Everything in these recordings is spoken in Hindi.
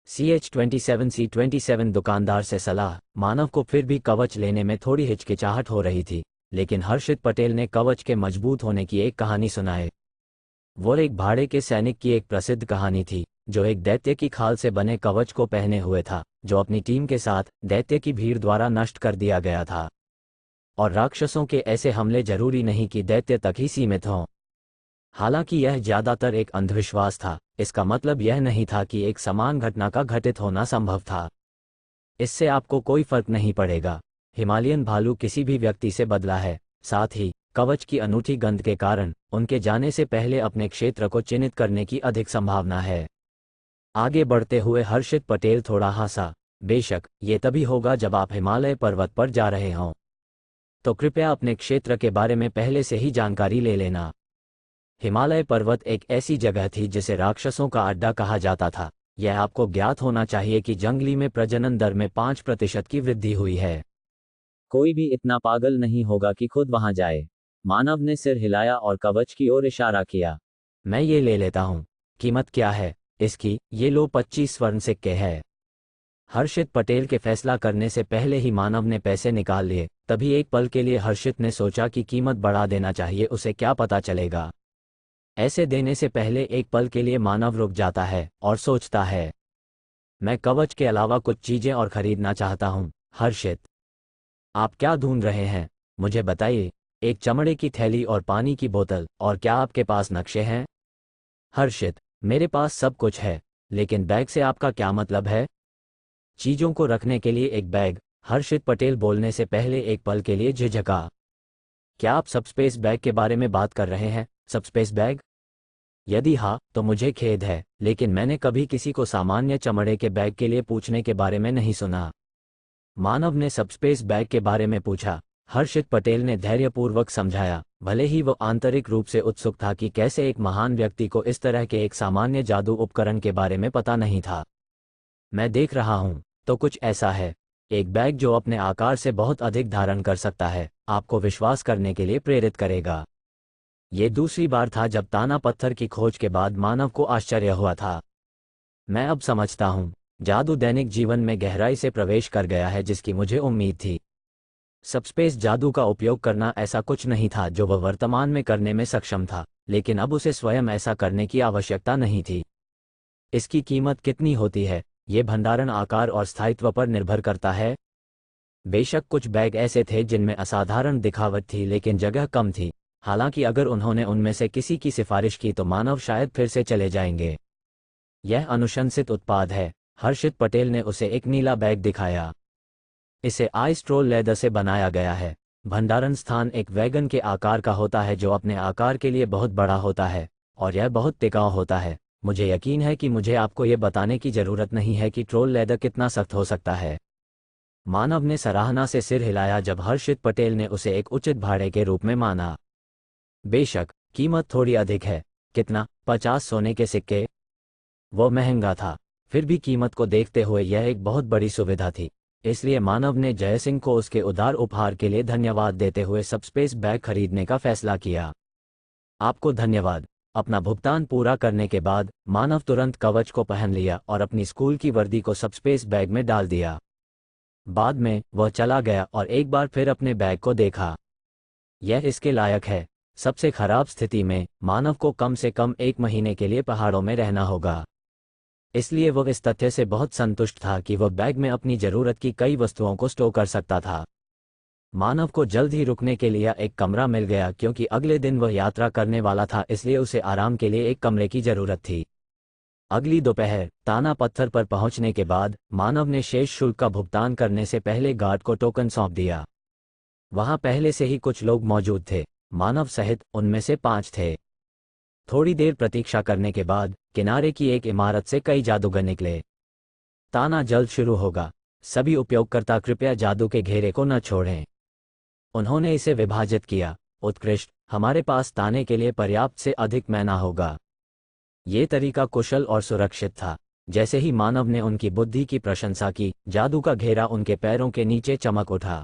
CH27C27 दुकानदार से सलाह। मानव को फिर भी कवच लेने में थोड़ी हिचकिचाहट हो रही थी, लेकिन हर्षित पटेल ने कवच के मजबूत होने की एक कहानी सुनाई। वो एक भाड़े के सैनिक की एक प्रसिद्ध कहानी थी, जो एक दैत्य की खाल से बने कवच को पहने हुए था, जो अपनी टीम के साथ दैत्य की भीड़ द्वारा नष्ट कर दिया गया था। और राक्षसों के ऐसे हमले जरूरी नहीं कि दैत्य तक ही सीमित हों। हालांकि यह ज्यादातर एक अंधविश्वास था, इसका मतलब यह नहीं था कि एक समान घटना का घटित होना संभव था। इससे आपको कोई फर्क नहीं पड़ेगा। हिमालयन भालू किसी भी व्यक्ति से बदला है, साथ ही कवच की अनूठी गंध के कारण उनके जाने से पहले अपने क्षेत्र को चिन्हित करने की अधिक संभावना है। आगे बढ़ते हुए हर्षित पटेल थोड़ा हंसा। बेशक ये तभी होगा जब आप हिमालय पर्वत पर जा रहे हों, तो कृपया अपने क्षेत्र के बारे में पहले से ही जानकारी ले लेना। हिमालय पर्वत एक ऐसी जगह थी जिसे राक्षसों का अड्डा कहा जाता था। यह आपको ज्ञात होना चाहिए कि जंगली में प्रजनन दर में 5% की वृद्धि हुई है। कोई भी इतना पागल नहीं होगा कि खुद वहां जाए। मानव ने सिर हिलाया और कवच की ओर इशारा किया। मैं ये ले लेता हूं। कीमत क्या है इसकी? ये लो 25 स्वर्ण सिक्के है। हर्षित पटेल के फैसला करने से पहले ही मानव ने पैसे निकाल लिए। तभी एक पल के लिए हर्षित ने सोचा कि कीमत बढ़ा देना चाहिए, उसे क्या पता चलेगा। ऐसे देने से पहले एक पल के लिए मानव रुक जाता है और सोचता है, मैं कवच के अलावा कुछ चीजें और खरीदना चाहता हूं। हर्षित, आप क्या ढूंढ रहे हैं? मुझे बताइए। एक चमड़े की थैली और पानी की बोतल, और क्या आपके पास नक्शे हैं? हर्षित, मेरे पास सब कुछ है, लेकिन बैग से आपका क्या मतलब है? चीजों को रखने के लिए एक बैग। हर्षित पटेल बोलने से पहले एक पल के लिए झिझका। क्या आप सबस्पेस बैग के बारे में बात कर रहे हैं? Subspace bag? यदि हाँ, तो मुझे खेद है, लेकिन मैंने कभी किसी को सामान्य चमड़े के बैग के लिए पूछने के बारे में नहीं सुना। मानव ने सबस्पेस बैग के बारे में पूछा। हर्षित पटेल ने धैर्यपूर्वक समझाया, भले ही वो आंतरिक रूप से उत्सुक था कि कैसे एक महान व्यक्ति को इस तरह के एक सामान्य जादू उपकरण के बारे में पता नहीं था। मैं देख रहा हूं, तो कुछ ऐसा है। एक बैग जो अपने आकार से बहुत अधिक धारण कर सकता है, आपको विश्वास करने के लिए प्रेरित करेगा। ये दूसरी बार था जब ताना पत्थर की खोज के बाद मानव को आश्चर्य हुआ था। मैं अब समझता हूं, जादू दैनिक जीवन में गहराई से प्रवेश कर गया है जिसकी मुझे उम्मीद थी। सबस्पेस जादू का उपयोग करना ऐसा कुछ नहीं था जो वह वर्तमान में करने में सक्षम था, लेकिन अब उसे स्वयं ऐसा करने की आवश्यकता नहीं थी। इसकी कीमत कितनी होती है? ये भंडारण आकार और स्थायित्व पर निर्भर करता है। बेशक कुछ बैग ऐसे थे जिनमें असाधारण दिखावट थी, लेकिन जगह कम थी। हालांकि अगर उन्होंने उनमें से किसी की सिफारिश की तो मानव शायद फिर से चले जाएंगे। यह अनुशंसित उत्पाद है। हर्षित पटेल ने उसे एक नीला बैग दिखाया। इसे आइस्ट्रोल लेदर से बनाया गया है। भंडारण स्थान एक वैगन के आकार का होता है जो अपने आकार के लिए बहुत बड़ा होता है, और यह बहुत टिकाऊ होता है। मुझे यकीन है कि मुझे आपको यह बताने की जरूरत नहीं है कि ट्रोल लेदर कितना सख्त हो सकता है। मानव ने सराहना से सिर हिलाया जब हर्षित पटेल ने उसे एक उचित भाड़े के रूप में माना। बेशक कीमत थोड़ी अधिक है। कितना? 50 सोने के सिक्के? वो महंगा था, फिर भी कीमत को देखते हुए यह एक बहुत बड़ी सुविधा थी। इसलिए मानव ने जयसिंह को उसके उदार उपहार के लिए धन्यवाद देते हुए सबस्पेस बैग खरीदने का फैसला किया। आपको धन्यवाद। अपना भुगतान पूरा करने के बाद मानव तुरंत कवच को पहन लिया और अपनी स्कूल की वर्दी को सबस्पेस बैग में डाल दिया। बाद में वह चला गया और एक बार फिर अपने बैग को देखा। यह इसके लायक है। सबसे खराब स्थिति में मानव को कम से कम 1 महीने के लिए पहाड़ों में रहना होगा। इसलिए वह इस तथ्य से बहुत संतुष्ट था कि वह बैग में अपनी जरूरत की कई वस्तुओं को स्टोर कर सकता था। मानव को जल्द ही रुकने के लिए एक कमरा मिल गया क्योंकि अगले दिन वह यात्रा करने वाला था, इसलिए उसे आराम के लिए एक कमरे की जरूरत थी। अगली दोपहर ताना पत्थर पर पहुंचने के बाद मानव ने शेष शुल्क का भुगतान करने से पहले गार्ड को टोकन सौंप दिया। वहां पहले से ही कुछ लोग मौजूद थे, मानव सहित उनमें से 5 थे। थोड़ी देर प्रतीक्षा करने के बाद किनारे की एक इमारत से कई जादूगर निकले। ताना जल्द शुरू होगा। सभी उपयोगकर्ता कृपया जादू के घेरे को न छोड़ें। उन्होंने इसे विभाजित किया। उत्कृष्ट, हमारे पास ताने के लिए पर्याप्त से अधिक मैना होगा। ये तरीका कुशल और सुरक्षित था। जैसे ही मानव ने उनकी बुद्धि की प्रशंसा की, जादू का घेरा उनके पैरों के नीचे चमक उठा।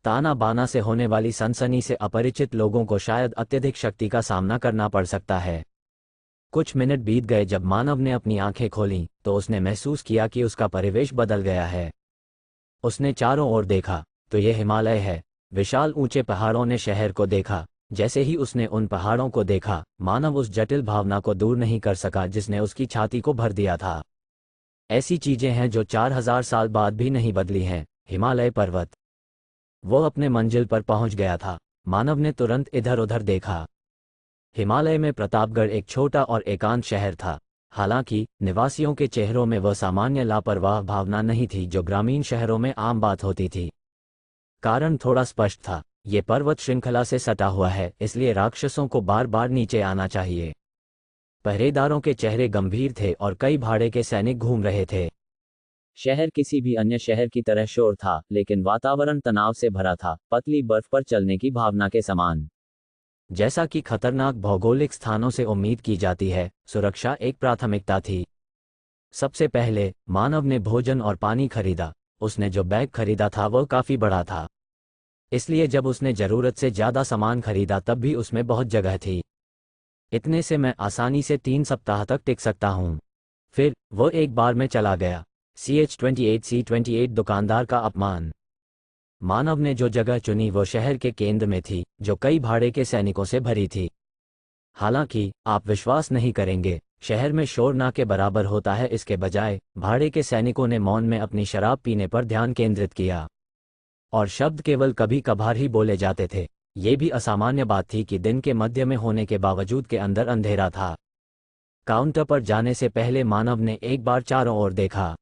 ताना बाना से होने वाली सनसनी से अपरिचित लोगों को शायद अत्यधिक शक्ति का सामना करना पड़ सकता है। कुछ मिनट बीत गए। जब मानव ने अपनी आंखें खोलीं तो उसने महसूस किया कि उसका परिवेश बदल गया है। उसने चारों ओर देखा तो यह हिमालय है। विशाल ऊंचे पहाड़ों ने शहर को देखा। जैसे ही उसने उन पहाड़ों को देखा, मानव उस जटिल भावना को दूर नहीं कर सका जिसने उसकी छाती को भर दिया था। ऐसी चीजें हैं जो 4000 साल बाद भी नहीं बदली हैं। हिमालय पर्वत। वो अपने मंजिल पर पहुंच गया था। मानव ने तुरंत इधर उधर देखा। हिमालय में प्रतापगढ़ एक छोटा और एकांत शहर था। हालांकि निवासियों के चेहरों में वह सामान्य लापरवाह भावना नहीं थी जो ग्रामीण शहरों में आम बात होती थी। कारण थोड़ा स्पष्ट था। ये पर्वत श्रृंखला से सटा हुआ है, इसलिए राक्षसों को बार बार नीचे आना चाहिए। पहरेदारों के चेहरे गंभीर थे और कई भाड़े के सैनिक घूम रहे थे। शहर किसी भी अन्य शहर की तरह शोर था, लेकिन वातावरण तनाव से भरा था, पतली बर्फ पर चलने की भावना के समान। जैसा कि खतरनाक भौगोलिक स्थानों से उम्मीद की जाती है, सुरक्षा एक प्राथमिकता थी। सबसे पहले मानव ने भोजन और पानी खरीदा। उसने जो बैग खरीदा था वह काफी बड़ा था, इसलिए जब उसने जरूरत से ज्यादा सामान खरीदा तब भी उसमें बहुत जगह थी। इतने से मैं आसानी से 3 सप्ताह तक टिक सकता हूँ। फिर वो एक बार में चला गया। CH-28C-28 दुकानदार का अपमान। मानव ने जो जगह चुनी वो शहर के केंद्र में थी, जो कई भाड़े के सैनिकों से भरी थी। हालांकि आप विश्वास नहीं करेंगे, शहर में शोर ना के बराबर होता है। इसके बजाय भाड़े के सैनिकों ने मौन में अपनी शराब पीने पर ध्यान केंद्रित किया, और शब्द केवल कभी कभार ही बोले जाते थे। ये भी असामान्य बात थी कि दिन के मध्य में होने के बावजूद के अंदर अंधेरा था। काउंटर पर जाने से पहले मानव ने एक बार चारों ओर देखा।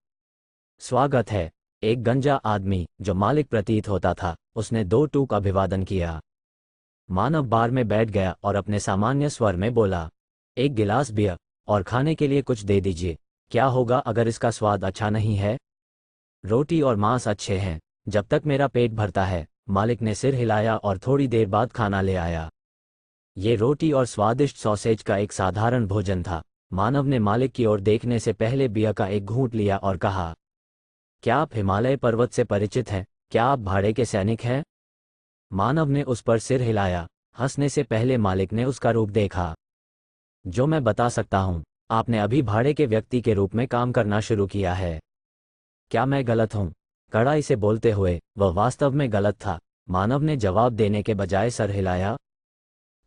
स्वागत है। एक गंजा आदमी जो मालिक प्रतीत होता था, उसने 2 टूक अभिवादन किया। मानव बार में बैठ गया और अपने सामान्य स्वर में बोला, एक गिलास बियर और खाने के लिए कुछ दे दीजिए। क्या होगा अगर इसका स्वाद अच्छा नहीं है? रोटी और मांस अच्छे हैं, जब तक मेरा पेट भरता है। मालिक ने सिर हिलाया और थोड़ी देर बाद खाना ले आया। ये रोटी और स्वादिष्ट सॉसेज का एक साधारण भोजन था। मानव ने मालिक की ओर देखने से पहले बियर का एक घूंट लिया और कहा, क्या आप हिमालय पर्वत से परिचित हैं? क्या आप भाड़े के सैनिक हैं? मानव ने उस पर सिर हिलाया। हंसने से पहले मालिक ने उसका रूप देखा। जो मैं बता सकता हूं, आपने अभी भाड़े के व्यक्ति के रूप में काम करना शुरू किया है। क्या मैं गलत हूं? कड़ाई से बोलते हुए, वह वास्तव में गलत था। मानव ने जवाब देने के बजाय सर हिलाया।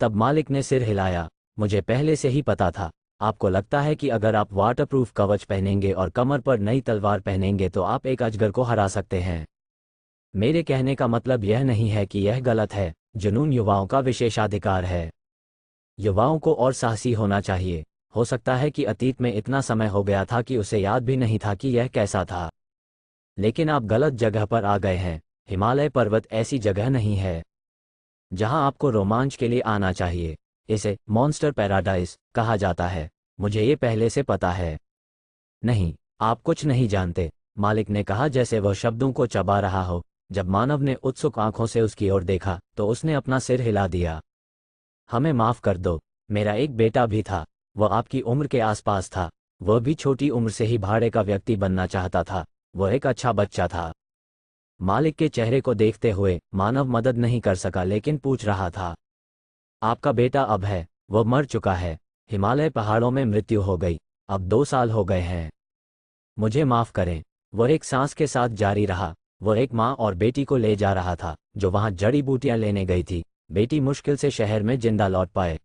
तब मालिक ने सिर हिलाया। मुझे पहले से ही पता था। आपको लगता है कि अगर आप वाटरप्रूफ कवच पहनेंगे और कमर पर नई तलवार पहनेंगे तो आप एक अजगर को हरा सकते हैं। मेरे कहने का मतलब यह नहीं है कि यह गलत है। जुनून युवाओं का विशेषाधिकार है। युवाओं को और साहसी होना चाहिए। हो सकता है कि अतीत में इतना समय हो गया था कि उसे याद भी नहीं था कि यह कैसा था। लेकिन आप गलत जगह पर आ गए हैं। हिमालय पर्वत ऐसी जगह नहीं है जहां आपको रोमांच के लिए आना चाहिए। इसे मॉन्स्टर पैराडाइज कहा जाता है। मुझे ये पहले से पता है। नहीं, आप कुछ नहीं जानते, मालिक ने कहा जैसे वह शब्दों को चबा रहा हो। जब मानव ने उत्सुक आंखों से उसकी ओर देखा तो उसने अपना सिर हिला दिया। हमें माफ कर दो, मेरा एक बेटा भी था। वह आपकी उम्र के आसपास था। वह भी छोटी उम्र से ही भाड़े का व्यक्ति बनना चाहता था। वह एक अच्छा बच्चा था। मालिक के चेहरे को देखते हुए मानव मदद नहीं कर सका, लेकिन पूछ रहा था, आपका बेटा अब है? वह मर चुका है। हिमालय पहाड़ों में मृत्यु हो गई। अब 2 साल हो गए हैं। मुझे माफ करें। वह एक सांस के साथ जारी रहा। वह एक माँ और बेटी को ले जा रहा था जो वहां जड़ी बूटियां लेने गई थी। बेटी मुश्किल से शहर में जिंदा लौट पाए।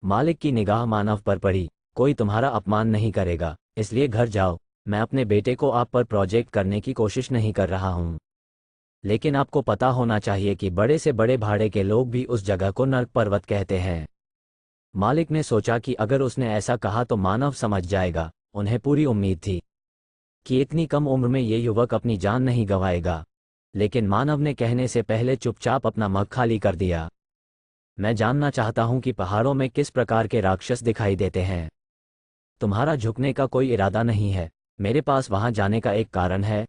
मालिक की निगाह मानव पर पड़ी। कोई तुम्हारा अपमान नहीं करेगा, इसलिए घर जाओ। मैं अपने बेटे को आप पर प्रोजेक्ट करने की कोशिश नहीं कर रहा हूं। लेकिन आपको पता होना चाहिए कि बड़े से बड़े भाड़े के लोग भी उस जगह को नर्क पर्वत कहते हैं। मालिक ने सोचा कि अगर उसने ऐसा कहा तो मानव समझ जाएगा। उन्हें पूरी उम्मीद थी कि इतनी कम उम्र में ये युवक अपनी जान नहीं गंवाएगा। लेकिन मानव ने कहने से पहले चुपचाप अपना मग खाली कर दिया। मैं जानना चाहता हूं कि पहाड़ों में किस प्रकार के राक्षस दिखाई देते हैं। तुम्हारा झुकने का कोई इरादा नहीं है। मेरे पास वहां जाने का एक कारण है।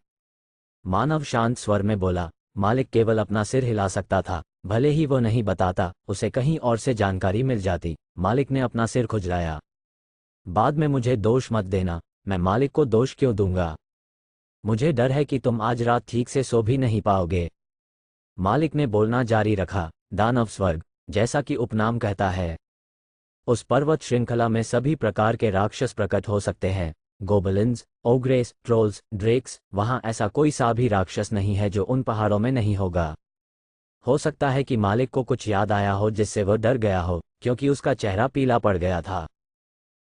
मानव शांत स्वर में बोला। मालिक केवल अपना सिर हिला सकता था। भले ही वो नहीं बताता, उसे कहीं और से जानकारी मिल जाती। मालिक ने अपना सिर खुजलाया। बाद में मुझे दोष मत देना। मैं मालिक को दोष क्यों दूंगा? मुझे डर है कि तुम आज रात ठीक से सो भी नहीं पाओगे। मालिक ने बोलना जारी रखा। दानव स्वर्ग, जैसा कि उपनाम कहता है, उस पर्वत श्रृंखला में सभी प्रकार के राक्षस प्रकट हो सकते हैं, गोबलिन्स, ओग्रेस, ट्रोल्स, ड्रेक्स। वहां ऐसा कोई सा भी राक्षस नहीं है जो उन पहाड़ों में नहीं होगा। हो सकता है कि मालिक को कुछ याद आया हो जिससे वह डर गया हो, क्योंकि उसका चेहरा पीला पड़ गया था।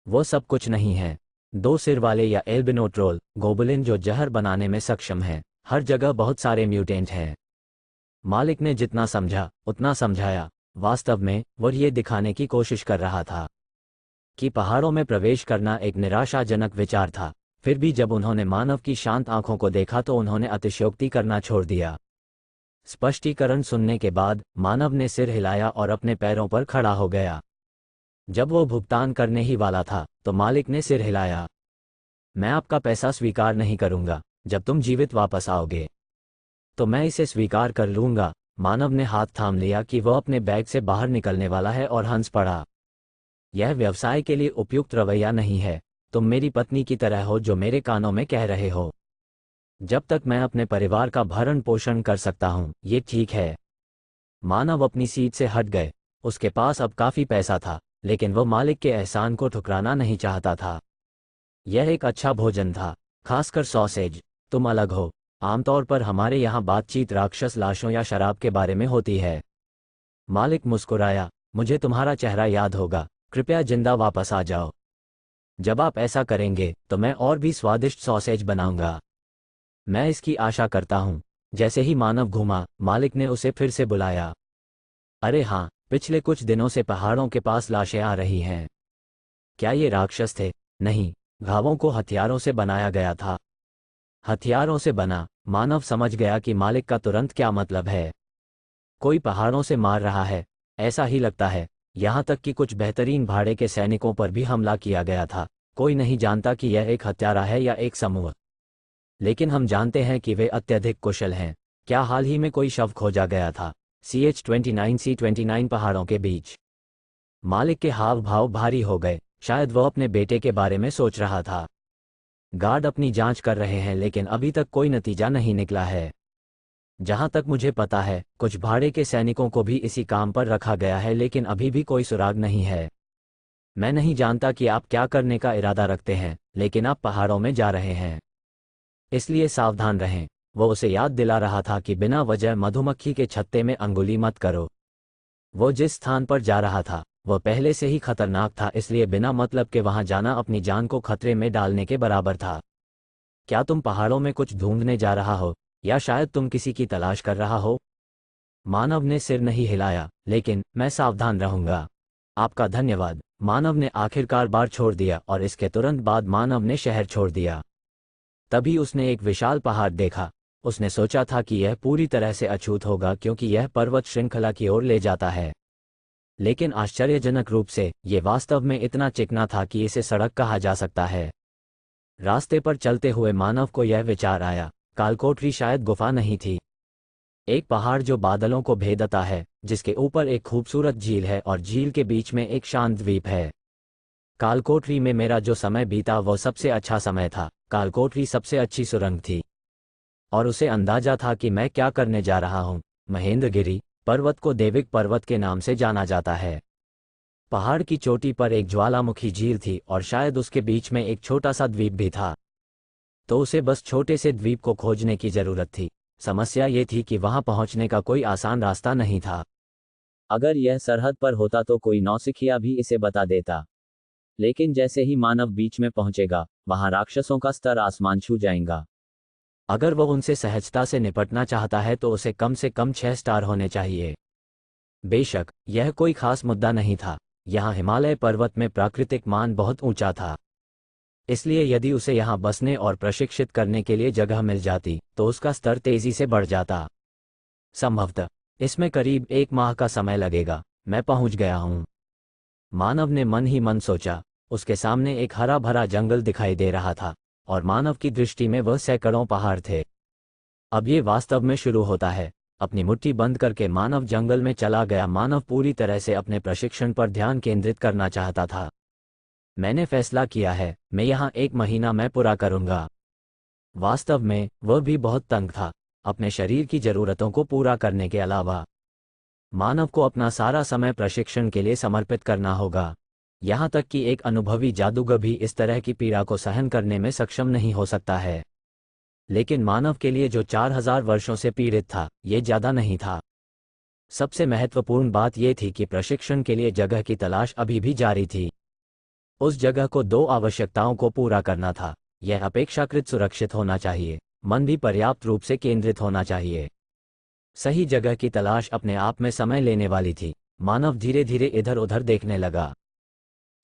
वो सब कुछ नहीं है। 2 सिर वाले या एल्बिनो ट्रोल, गोबलिन जो जहर बनाने में सक्षम है। हर जगह बहुत सारे म्यूटेंट हैं। मालिक ने जितना समझा उतना समझाया। वास्तव में वह ये दिखाने की कोशिश कर रहा था कि पहाड़ों में प्रवेश करना एक निराशाजनक विचार था। फिर भी जब उन्होंने मानव की शांत आंखों को देखा तो उन्होंने अतिशयोक्ति करना छोड़ दिया। स्पष्टीकरण सुनने के बाद मानव ने सिर हिलाया और अपने पैरों पर खड़ा हो गया। जब वो भुगतान करने ही वाला था तो मालिक ने सिर हिलाया। मैं आपका पैसा स्वीकार नहीं करूंगा। जब तुम जीवित वापस आओगे तो मैं इसे स्वीकार कर लूंगा। मानव ने हाथ थाम लिया कि वह अपने बैग से बाहर निकलने वाला है और हंस पड़ा। यह व्यवसाय के लिए उपयुक्त रवैया नहीं है। तुम मेरी पत्नी की तरह हो जो मेरे कानों में कह रहे हो, जब तक मैं अपने परिवार का भरण पोषण कर सकता हूं ये ठीक है। मानव अपनी सीट से हट गए। उसके पास अब काफी पैसा था, लेकिन वह मालिक के एहसान को ठुकराना नहीं चाहता था। यह एक अच्छा भोजन था, खासकर सॉसेज। तुम अलग हो। आमतौर पर हमारे यहाँ बातचीत राक्षस लाशों या शराब के बारे में होती है। मालिक मुस्कुराया। मुझे तुम्हारा चेहरा याद होगा। कृपया जिंदा वापस आ जाओ। जब आप ऐसा करेंगे तो मैं और भी स्वादिष्ट सॉसेज बनाऊंगा। मैं इसकी आशा करता हूं। जैसे ही मानव घूमा, मालिक ने उसे फिर से बुलाया। अरे हाँ, पिछले कुछ दिनों से पहाड़ों के पास लाशें आ रही हैं। क्या ये राक्षस थे? नहीं, घावों को हथियारों से बनाया गया था। हथियारों से बना? मानव समझ गया कि मालिक का तुरंत क्या मतलब है। कोई पहाड़ों से मार रहा है, ऐसा ही लगता है। यहाँ तक कि कुछ बेहतरीन भाड़े के सैनिकों पर भी हमला किया गया था। कोई नहीं जानता कि यह एक हत्यारा है या एक समूह, लेकिन हम जानते हैं कि वे अत्यधिक कुशल हैं। क्या हाल ही में कोई शव खोजा गया था? CH-29C-29 पहाड़ों के बीच। मालिक के हाव भाव भारी हो गए। शायद वह अपने बेटे के बारे में सोच रहा था। गार्ड अपनी जांच कर रहे हैं, लेकिन अभी तक कोई नतीजा नहीं निकला है। जहां तक मुझे पता है, कुछ भाड़े के सैनिकों को भी इसी काम पर रखा गया है, लेकिन अभी भी कोई सुराग नहीं है। मैं नहीं जानता कि आप क्या करने का इरादा रखते हैं, लेकिन आप पहाड़ों में जा रहे हैं, इसलिए सावधान रहें। वो उसे याद दिला रहा था कि बिना वजह मधुमक्खी के छत्ते में अंगुली मत करो। वो जिस स्थान पर जा रहा था वह पहले से ही खतरनाक था, इसलिए बिना मतलब के वहां जाना अपनी जान को खतरे में डालने के बराबर था। क्या तुम पहाड़ों में कुछ ढूंढने जा रहा हो, या शायद तुम किसी की तलाश कर रहा हो? मानव ने सिर नहीं हिलाया। लेकिन मैं सावधान रहूंगा। आपका धन्यवाद। मानव ने आखिरकार बार छोड़ दिया और इसके तुरंत बाद मानव ने शहर छोड़ दिया। तभी उसने एक विशाल पहाड़ देखा। उसने सोचा था कि यह पूरी तरह से अछूत होगा क्योंकि यह पर्वत श्रृंखला की ओर ले जाता है, लेकिन आश्चर्यजनक रूप से ये वास्तव में इतना चिकना था कि इसे सड़क कहा जा सकता है। रास्ते पर चलते हुए मानव को यह विचार आया, कालकोठरी शायद गुफा नहीं थी। एक पहाड़ जो बादलों को भेदता है, जिसके ऊपर एक खूबसूरत झील है और झील के बीच में एक शांत द्वीप है। कालकोठरी में मेरा जो समय बीता वह सबसे अच्छा समय था। कालकोठरी सबसे अच्छी सुरंग थी और उसे अंदाजा था कि मैं क्या करने जा रहा हूं। महेंद्रगिरी पर्वत को देविक पर्वत के नाम से जाना जाता है। पहाड़ की चोटी पर एक ज्वालामुखी झील थी और शायद उसके बीच में एक छोटा सा द्वीप भी था। तो उसे बस छोटे से द्वीप को खोजने की जरूरत थी। समस्या ये थी कि वहां पहुंचने का कोई आसान रास्ता नहीं था। अगर यह सरहद पर होता तो कोई नौसिखिया भी इसे बता देता, लेकिन जैसे ही मानव बीच में पहुंचेगा वहां राक्षसों का स्तर आसमान छू जाएगा। अगर वह उनसे सहजता से निपटना चाहता है तो उसे कम से कम 6 स्टार होने चाहिए। बेशक यह कोई खास मुद्दा नहीं था। यहाँ हिमालय पर्वत में प्राकृतिक मान बहुत ऊंचा था, इसलिए यदि उसे यहाँ बसने और प्रशिक्षित करने के लिए जगह मिल जाती तो उसका स्तर तेजी से बढ़ जाता। संभवतः इसमें करीब 1 माह का समय लगेगा। मैं पहुंच गया हूं, मानव ने मन ही मन सोचा। उसके सामने एक हरा भरा जंगल दिखाई दे रहा था और मानव की दृष्टि में वह सैकड़ों पहाड़ थे। अब ये वास्तव में शुरू होता है। अपनी मुट्ठी बंद करके मानव जंगल में चला गया। मानव पूरी तरह से अपने प्रशिक्षण पर ध्यान केंद्रित करना चाहता था। मैंने फैसला किया है, मैं यहाँ 1 महीना में पूरा करूंगा। वास्तव में वह भी बहुत तंग था, अपने शरीर की जरूरतों को पूरा करने के अलावा। मानव को अपना सारा समय प्रशिक्षण के लिए समर्पित करना होगा। यहाँ तक कि एक अनुभवी जादूगर भी इस तरह की पीड़ा को सहन करने में सक्षम नहीं हो सकता है। लेकिन मानव के लिए जो 4000 वर्षों से पीड़ित था, ये ज़्यादा नहीं था। सबसे महत्वपूर्ण बात यह थी कि प्रशिक्षण के लिए जगह की तलाश अभी भी जारी थी। उस जगह को 2 आवश्यकताओं को पूरा करना था। यह अपेक्षाकृत सुरक्षित होना चाहिए, मन भी पर्याप्त रूप से केंद्रित होना चाहिए। सही जगह की तलाश अपने आप में समय लेने वाली थी। मानव धीरे धीरे इधर उधर देखने लगा।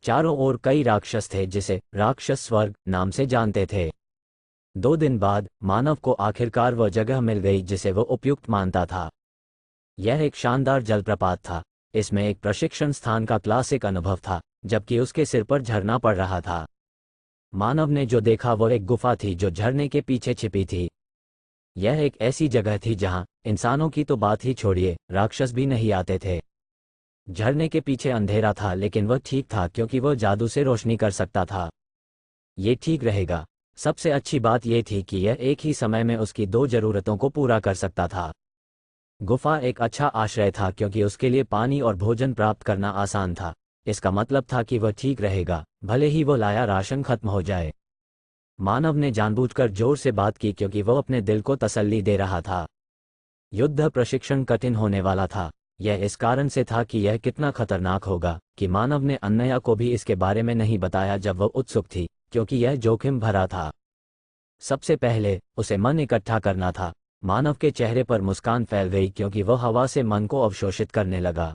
चारों ओर कई राक्षस थे जिसे राक्षस स्वर्ग नाम से जानते थे। 2 दिन बाद मानव को आखिरकार वह जगह मिल गई जिसे वो उपयुक्त मानता था। यह एक शानदार जलप्रपात था। इसमें एक प्रशिक्षण स्थान का क्लासिक अनुभव था, जबकि उसके सिर पर झरना पड़ रहा था। मानव ने जो देखा वह एक गुफा थी जो झरने के पीछे छिपी थी। यह एक ऐसी जगह थी जहां इंसानों की तो बात ही छोड़िए, राक्षस भी नहीं आते थे। झरने के पीछे अंधेरा था, लेकिन वह ठीक था क्योंकि वह जादू से रोशनी कर सकता था। ये ठीक रहेगा। सबसे अच्छी बात यह थी कि यह एक ही समय में उसकी 2 जरूरतों को पूरा कर सकता था। गुफा एक अच्छा आश्रय था क्योंकि उसके लिए पानी और भोजन प्राप्त करना आसान था। इसका मतलब था कि वह ठीक रहेगा, भले ही वो लाया राशन खत्म हो जाए। मानव ने जानबूझकर जोर से बात की क्योंकि वह अपने दिल को तसल्ली दे रहा था। युद्ध प्रशिक्षण कठिन होने वाला था। यह इस कारण से था कि यह कितना खतरनाक होगा कि मानव ने अन्नया को भी इसके बारे में नहीं बताया जब वह उत्सुक थी, क्योंकि यह जोखिम भरा था। सबसे पहले उसे मन इकट्ठा करना था। मानव के चेहरे पर मुस्कान फैल गई क्योंकि वह हवा से मन को अवशोषित करने लगा।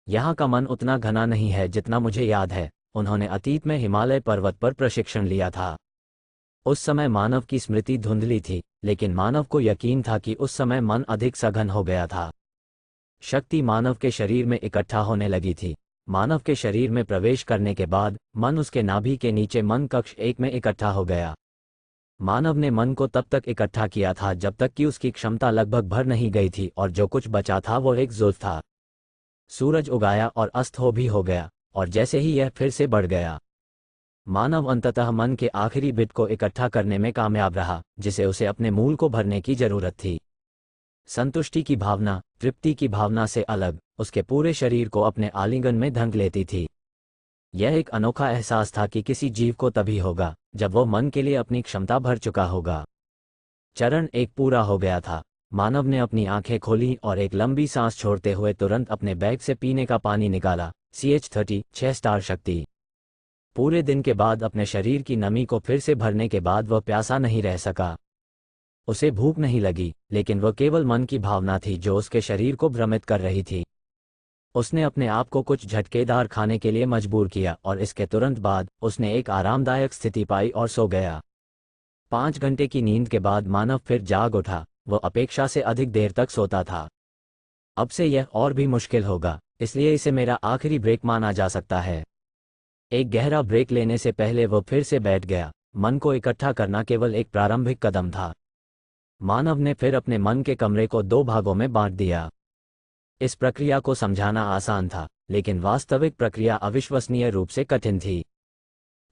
यहाँ का मन उतना घना नहीं है जितना मुझे याद है। उन्होंने अतीत में हिमालय पर्वत पर प्रशिक्षण लिया था। उस समय मानव की स्मृति धुंधली थी, लेकिन मानव को यकीन था कि उस समय मन अधिक सघन हो गया था। शक्ति मानव के शरीर में इकट्ठा होने लगी थी। मानव के शरीर में प्रवेश करने के बाद मन उसके नाभि के नीचे मन कक्ष 1 में इकट्ठा हो गया। मानव ने मन को तब तक इकट्ठा किया था जब तक कि उसकी क्षमता लगभग भर नहीं गई थी, और जो कुछ बचा था वो एक जुल्फ था। सूरज उगाया और अस्त हो भी हो गया, और जैसे ही यह फिर से बढ़ गया, मानव अंततः मन के आखिरी बिट को इकट्ठा करने में कामयाब रहा, जिसे उसे अपने मूल को भरने की जरूरत थी। संतुष्टि की भावना, तृप्ति की भावना से अलग, उसके पूरे शरीर को अपने आलिंगन में ढंक लेती थी। यह एक अनोखा एहसास था कि किसी जीव को तभी होगा जब वह मन के लिए अपनी क्षमता भर चुका होगा। चरण 1 पूरा हो गया था। मानव ने अपनी आंखें खोली और एक लंबी सांस छोड़ते हुए तुरंत अपने बैग से पीने का पानी निकाला। CH30 6 स्टार शक्ति। पूरे दिन के बाद अपने शरीर की नमी को फिर से भरने के बाद वह प्यासा नहीं रह सका। उसे भूख नहीं लगी, लेकिन वह केवल मन की भावना थी जो उसके शरीर को भ्रमित कर रही थी। उसने अपने आप को कुछ झटकेदार खाने के लिए मजबूर किया और इसके तुरंत बाद उसने एक आरामदायक स्थिति पाई और सो गया। 5 घंटे की नींद के बाद मानव फिर जाग उठा। वह अपेक्षा से अधिक देर तक सोता था। अब से यह और भी मुश्किल होगा, इसलिए इसे मेरा आखिरी ब्रेक माना जा सकता है। एक गहरा ब्रेक लेने से पहले वह फिर से बैठ गया। मन को इकट्ठा करना केवल एक प्रारंभिक कदम था। मानव ने फिर अपने मन के कमरे को 2 भागों में बांट दिया। इस प्रक्रिया को समझाना आसान था, लेकिन वास्तविक प्रक्रिया अविश्वसनीय रूप से कठिन थी।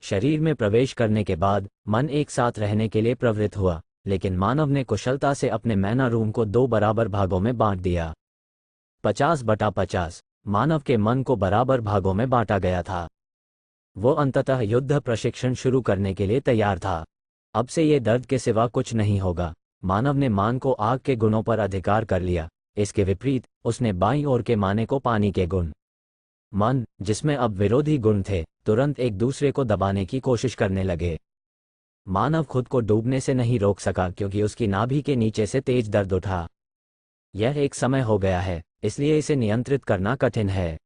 शरीर में प्रवेश करने के बाद मन एक साथ रहने के लिए प्रवृत्त हुआ, लेकिन मानव ने कुशलता से अपने मैना रूम को 2 बराबर भागों में बांट दिया। 50/50 मानव के मन को बराबर भागों में बांटा गया था। वो अंततः युद्ध प्रशिक्षण शुरू करने के लिए तैयार था। अब से ये दर्द के सिवा कुछ नहीं होगा। मानव ने मान को आग के गुणों पर अधिकार कर लिया। इसके विपरीत उसने बाईं ओर के माने को पानी के गुण। मन, जिसमें अब विरोधी गुण थे, तुरंत एक दूसरे को दबाने की कोशिश करने लगे। मानव खुद को डूबने से नहीं रोक सका क्योंकि उसकी नाभि के नीचे से तेज दर्द उठा। यह एक समय हो गया है, इसलिए इसे नियंत्रित करना कठिन है।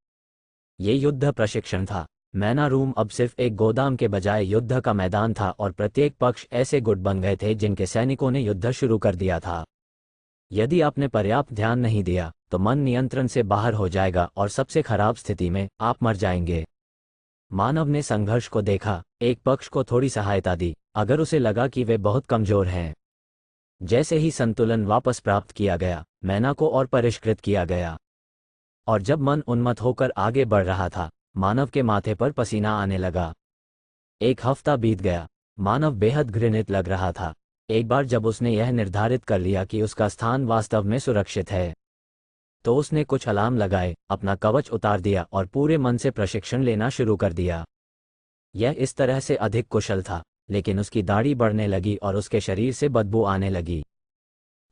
ये युद्ध प्रशिक्षण था। मैना रूम अब सिर्फ एक गोदाम के बजाय युद्ध का मैदान था और प्रत्येक पक्ष ऐसे गुट बन गए थे जिनके सैनिकों ने युद्ध शुरू कर दिया था। यदि आपने पर्याप्त ध्यान नहीं दिया तो मन नियंत्रण से बाहर हो जाएगा और सबसे खराब स्थिति में आप मर जाएंगे। मानव ने संघर्ष को देखा, एक पक्ष को थोड़ी सहायता दी अगर उसे लगा कि वे बहुत कमजोर हैं। जैसे ही संतुलन वापस प्राप्त किया गया, मैना को और परिष्कृत किया गया। और जब मन उन्मत्त होकर आगे बढ़ रहा था, मानव के माथे पर पसीना आने लगा। 1 हफ्ता बीत गया। मानव बेहद घृणित लग रहा था। एक बार जब उसने यह निर्धारित कर लिया कि उसका स्थान वास्तव में सुरक्षित है, तो उसने कुछ अलार्म लगाए, अपना कवच उतार दिया और पूरे मन से प्रशिक्षण लेना शुरू कर दिया। यह इस तरह से अधिक कुशल था, लेकिन उसकी दाढ़ी बढ़ने लगी और उसके शरीर से बदबू आने लगी।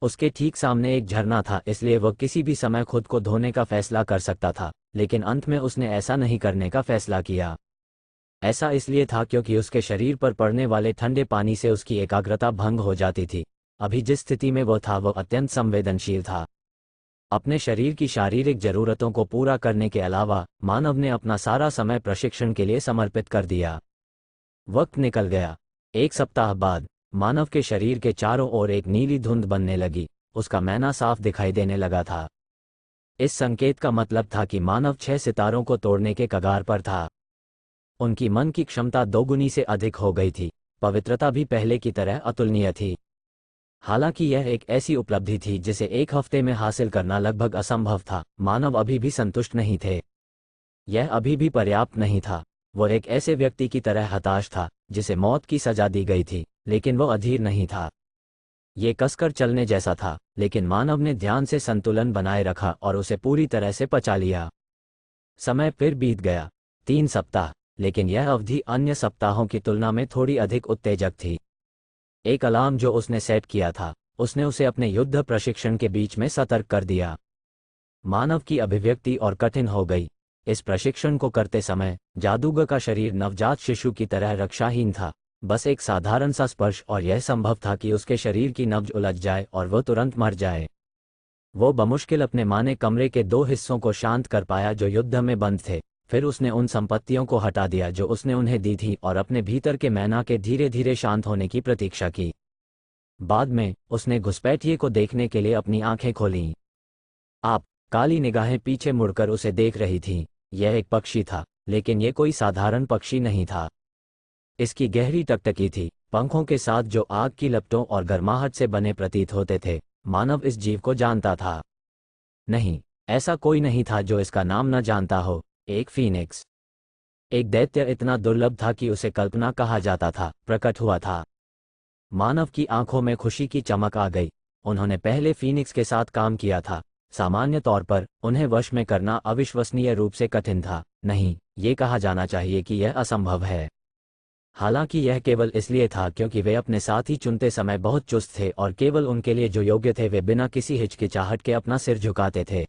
उसके ठीक सामने एक झरना था, इसलिए वह किसी भी समय खुद को धोने का फैसला कर सकता था, लेकिन अंत में उसने ऐसा नहीं करने का फैसला किया। ऐसा इसलिए था क्योंकि उसके शरीर पर पड़ने वाले ठंडे पानी से उसकी एकाग्रता भंग हो जाती थी। अभी जिस स्थिति में वह था वह अत्यंत संवेदनशील था। अपने शरीर की शारीरिक जरूरतों को पूरा करने के अलावा मानव ने अपना सारा समय प्रशिक्षण के लिए समर्पित कर दिया। वक्त निकल गया। एक सप्ताह बाद मानव के शरीर के चारों ओर एक नीली धुंध बनने लगी, उसका मैना साफ दिखाई देने लगा था। इस संकेत का मतलब था कि मानव 6 सितारों को तोड़ने के कगार पर था। उनकी मन की क्षमता दोगुनी से अधिक हो गई थी, पवित्रता भी पहले की तरह अतुलनीय थी। हालांकि यह एक ऐसी उपलब्धि थी जिसे एक हफ्ते में हासिल करना लगभग असंभव था, मानव अभी भी संतुष्ट नहीं थे। यह अभी भी पर्याप्त नहीं था। वह एक ऐसे व्यक्ति की तरह हताश था जिसे मौत की सजा दी गई थी, लेकिन वह अधीर नहीं था। ये कसकर चलने जैसा था, लेकिन मानव ने ध्यान से संतुलन बनाए रखा और उसे पूरी तरह से पचा लिया। समय फिर बीत गया, 3 सप्ताह, लेकिन यह अवधि अन्य सप्ताहों की तुलना में थोड़ी अधिक उत्तेजक थी। एक अलार्म जो उसने सेट किया था, उसने उसे अपने युद्ध प्रशिक्षण के बीच में सतर्क कर दिया। मानव की अभिव्यक्ति और कठिन हो गई। इस प्रशिक्षण को करते समय जादूगर का शरीर नवजात शिशु की तरह रक्षाहीन था। बस एक साधारण सा स्पर्श और यह संभव था कि उसके शरीर की नब्ज उलझ जाए और वह तुरंत मर जाए। वो बमुश्किल अपने माने कमरे के 2 हिस्सों को शांत कर पाया जो युद्ध में बंद थे। फिर उसने उन संपत्तियों को हटा दिया जो उसने उन्हें दी थी और अपने भीतर के मैना के धीरे धीरे शांत होने की प्रतीक्षा की। बाद में उसने घुसपैठिए को देखने के लिए अपनी आंखें खोलीं। आप काली निगाहें पीछे मुड़कर उसे देख रही थीं। यह एक पक्षी था, लेकिन यह कोई साधारण पक्षी नहीं था। इसकी गहरी टकटकी थी, पंखों के साथ जो आग की लपटों और गर्माहट से बने प्रतीत होते थे। मानव इस जीव को जानता था। नहीं, ऐसा कोई नहीं था जो इसका नाम न जानता हो। एक फीनिक्स, एक दैत्य इतना दुर्लभ था कि उसे कल्पना कहा जाता था, प्रकट हुआ था। मानव की आंखों में खुशी की चमक आ गई। उन्होंने पहले फीनिक्स के साथ काम किया था। सामान्य तौर पर उन्हें वश में करना अविश्वसनीय रूप से कठिन था। नहीं, ये कहा जाना चाहिए कि यह असंभव है। हालांकि यह केवल इसलिए था क्योंकि वे अपने साथी चुनते समय बहुत चुस्त थे और केवल उनके लिए जो योग्य थे वे बिना किसी हिचकिचाहट के अपना सिर झुकाते थे।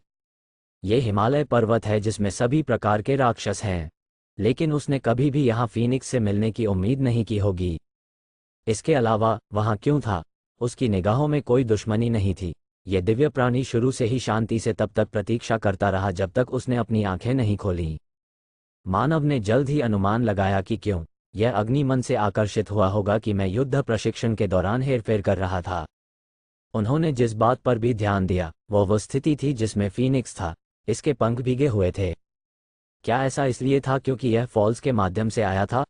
ये हिमालय पर्वत है जिसमें सभी प्रकार के राक्षस हैं, लेकिन उसने कभी भी यहाँ फीनिक्स से मिलने की उम्मीद नहीं की होगी। इसके अलावा वहाँ क्यों था? उसकी निगाहों में कोई दुश्मनी नहीं थी। यह दिव्य प्राणी शुरू से ही शांति से तब तक प्रतीक्षा करता रहा जब तक उसने अपनी आंखें नहीं खोलीं। मानव ने जल्द ही अनुमान लगाया कि क्यों यह अग्नि मन से आकर्षित हुआ होगा कि मैं युद्ध प्रशिक्षण के दौरान हेरफेर कर रहा था। उन्होंने जिस बात पर भी ध्यान दिया वो स्थिति थी जिसमें फीनिक्स था। इसके पंख भीगे हुए थे। क्या ऐसा इसलिए था क्योंकि यह फॉल्स के माध्यम से आया था?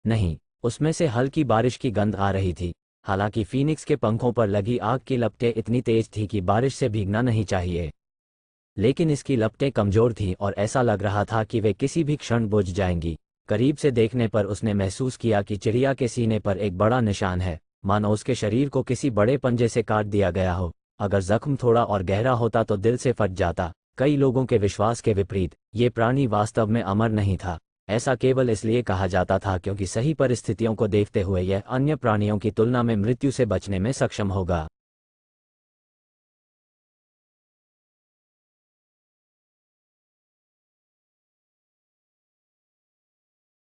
नहीं, उसमें से हल्की बारिश की गंध आ रही थी। हालांकि फीनिक्स के पंखों पर लगी आग की लपटें इतनी तेज थी कि बारिश से भीगना नहीं चाहिए, लेकिन इसकी लपटें कमजोर थीं और ऐसा लग रहा था कि वे किसी भी क्षण बुझ जाएंगी। करीब से देखने पर उसने महसूस किया कि चिड़िया के सीने पर एक बड़ा निशान है, मानो उसके शरीर को किसी बड़े पंजे से काट दिया गया हो। अगर जख्म थोड़ा और गहरा होता तो दिल से फट जाता। कई लोगों के विश्वास के विपरीत ये प्राणी वास्तव में अमर नहीं था। ऐसा केवल इसलिए कहा जाता था क्योंकि सही परिस्थितियों को देखते हुए यह अन्य प्राणियों की तुलना में मृत्यु से बचने में सक्षम होगा।